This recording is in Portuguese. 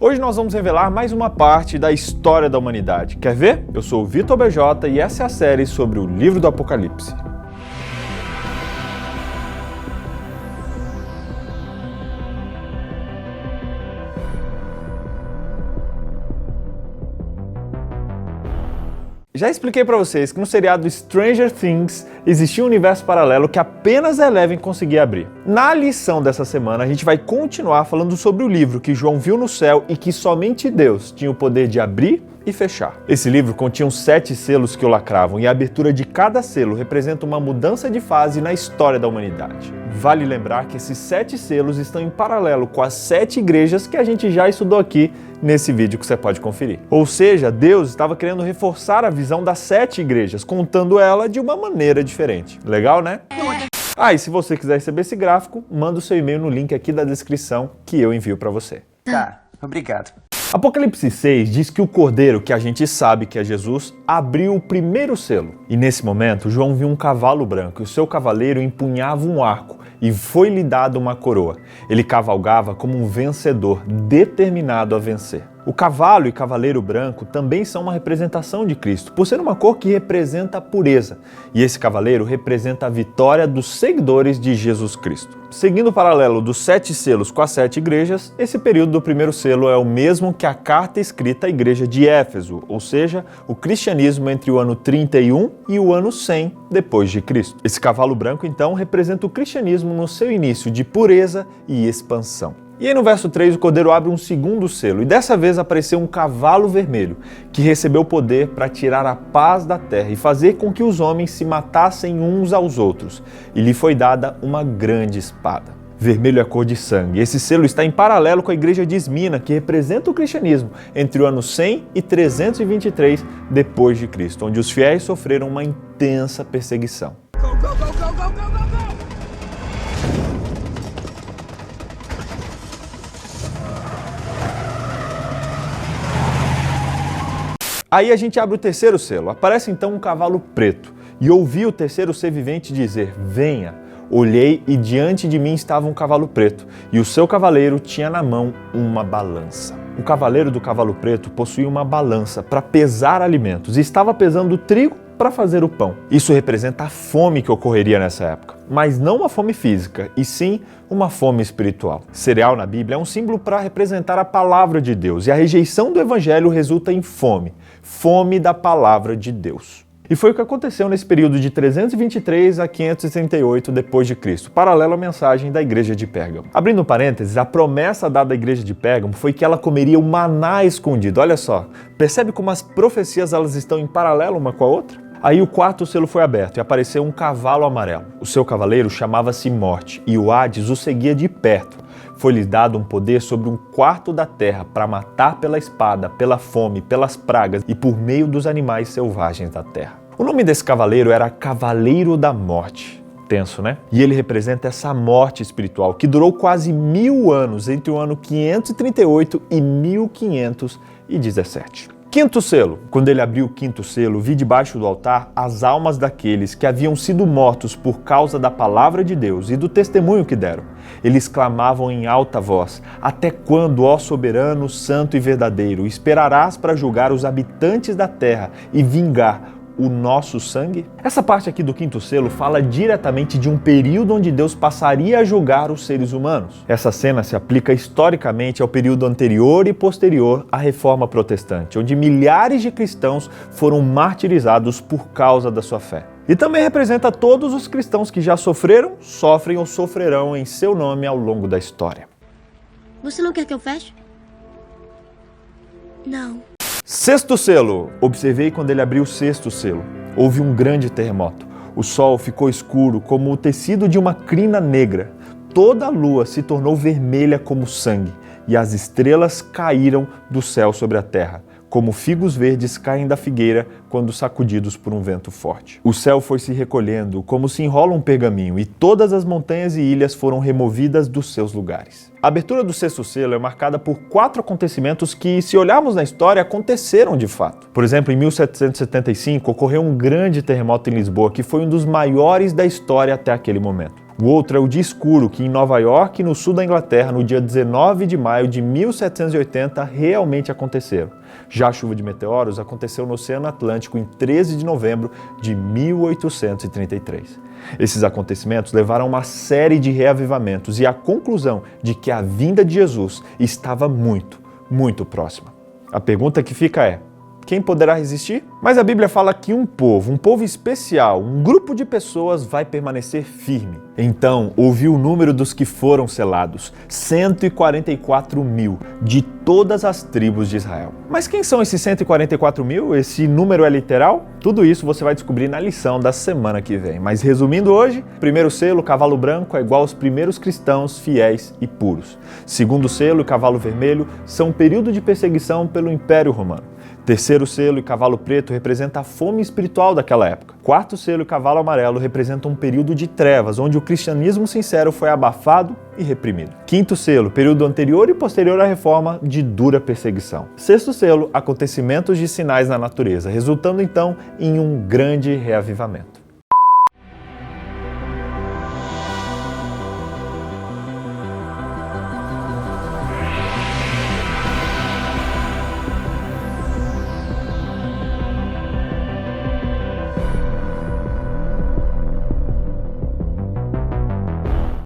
Hoje nós vamos revelar mais uma parte da história da humanidade. Quer ver? Eu sou o Vitor BJ e essa é a série sobre o livro do Apocalipse. Já expliquei para vocês que no seriado Stranger Things existia um universo paralelo que apenas Eleven conseguia abrir. Na lição dessa semana a gente vai continuar falando sobre o livro que João viu no céu e que somente Deus tinha o poder de abrir e fechar. Esse livro continha 7 selos que o lacravam e a abertura de cada selo representa uma mudança de fase na história da humanidade. Vale lembrar que esses 7 selos estão em paralelo com as 7 igrejas que a gente já estudou aqui nesse vídeo que você pode conferir. Ou seja, Deus estava querendo reforçar a visão das 7 igrejas, contando ela de uma maneira diferente. Legal, né? E se você quiser receber esse gráfico, manda o seu e-mail no link aqui da descrição que eu envio para você. Tá, obrigado. Apocalipse 6 diz que o Cordeiro, que a gente sabe que é Jesus, abriu o primeiro selo. E nesse momento, João viu um cavalo branco e o seu cavaleiro empunhava um arco e foi-lhe dada uma coroa. Ele cavalgava como um vencedor, determinado a vencer. O cavalo e cavaleiro branco também são uma representação de Cristo, por ser uma cor que representa a pureza. E esse cavaleiro representa a vitória dos seguidores de Jesus Cristo. Seguindo o paralelo dos 7 selos com as 7 igrejas, esse período do primeiro selo é o mesmo que a carta escrita à igreja de Éfeso, ou seja, o cristianismo entre o ano 31 e o ano 100 depois de Cristo. Esse cavalo branco, então, representa o cristianismo no seu início de pureza e expansão. E aí no verso 3 o Cordeiro abre um segundo selo e dessa vez apareceu um cavalo vermelho que recebeu poder para tirar a paz da terra e fazer com que os homens se matassem uns aos outros. E lhe foi dada uma grande espada. Vermelho é a cor de sangue. Esse selo está em paralelo com a igreja de Esmina, que representa o cristianismo entre o ano 100 e 323 depois de Cristo, onde os fiéis sofreram uma intensa perseguição. Aí a gente abre o terceiro selo. Aparece então um cavalo preto. E ouvi o terceiro ser vivente dizer: venha. Olhei e diante de mim estava um cavalo preto. E o seu cavaleiro tinha na mão uma balança. O cavaleiro do cavalo preto possuía uma balança para pesar alimentos. E estava pesando trigo para fazer o pão. Isso representa a fome que ocorreria nessa época. Mas não uma fome física, e sim uma fome espiritual. Cereal na Bíblia é um símbolo para representar a palavra de Deus, e a rejeição do evangelho resulta em fome da palavra de Deus. E foi o que aconteceu nesse período de 323 a 568 depois de Cristo, paralelo à mensagem da igreja de Pérgamo. Abrindo parênteses, a promessa dada à igreja de Pérgamo foi que ela comeria o maná escondido. Olha só, percebe como as profecias elas estão em paralelo uma com a outra? Aí o quarto selo foi aberto e apareceu um cavalo amarelo. O seu cavaleiro chamava-se Morte e o Hades o seguia de perto. Foi-lhe dado um poder sobre um quarto da terra para matar pela espada, pela fome, pelas pragas e por meio dos animais selvagens da terra. O nome desse cavaleiro era Cavaleiro da Morte. Tenso, né? E ele representa essa morte espiritual que durou quase 1000 anos entre o ano 538 e 1517. Quinto selo. Quando ele abriu o quinto selo, vi debaixo do altar as almas daqueles que haviam sido mortos por causa da palavra de Deus e do testemunho que deram. Eles clamavam em alta voz: até quando, ó soberano, santo e verdadeiro, esperarás para julgar os habitantes da terra e vingar o nosso sangue? Essa parte aqui do quinto selo fala diretamente de um período onde Deus passaria a julgar os seres humanos. Essa cena se aplica historicamente ao período anterior e posterior à Reforma Protestante, onde milhares de cristãos foram martirizados por causa da sua fé. E também representa todos os cristãos que já sofreram, sofrem ou sofrerão em seu nome ao longo da história. Você não quer que eu feche? Não. Sexto selo. Observei quando ele abriu o sexto selo. Houve um grande terremoto. O sol ficou escuro como o tecido de uma crina negra. Toda a lua se tornou vermelha como sangue e as estrelas caíram do céu sobre a terra, como figos verdes caem da figueira quando sacudidos por um vento forte. O céu foi se recolhendo como se enrola um pergaminho e todas as montanhas e ilhas foram removidas dos seus lugares. A abertura do sexto selo é marcada por 4 acontecimentos que, se olharmos na história, aconteceram de fato. Por exemplo, em 1775 ocorreu um grande terremoto em Lisboa, que foi um dos maiores da história até aquele momento. O outro é o dia escuro, que em Nova York, no sul da Inglaterra, no dia 19 de maio de 1780, realmente aconteceram. Já a chuva de meteoros aconteceu no Oceano Atlântico em 13 de novembro de 1833. Esses acontecimentos levaram a uma série de reavivamentos e à conclusão de que a vinda de Jesus estava muito, muito próxima. A pergunta que fica é: quem poderá resistir? Mas a Bíblia fala que um povo especial, um grupo de pessoas vai permanecer firme. Então, ouvi o número dos que foram selados, 144 mil, de todas as tribos de Israel. Mas quem são esses 144 mil? Esse número é literal? Tudo isso você vai descobrir na lição da semana que vem. Mas resumindo hoje, primeiro selo, cavalo branco, é igual aos primeiros cristãos fiéis e puros. Segundo selo e cavalo vermelho são um período de perseguição pelo Império Romano. Terceiro selo e cavalo preto representa a fome espiritual daquela época. Quarto selo e cavalo amarelo representam um período de trevas, onde o cristianismo sincero foi abafado e reprimido. Quinto selo, período anterior e posterior à reforma, de dura perseguição. Sexto selo, acontecimentos de sinais na natureza, resultando então em um grande reavivamento.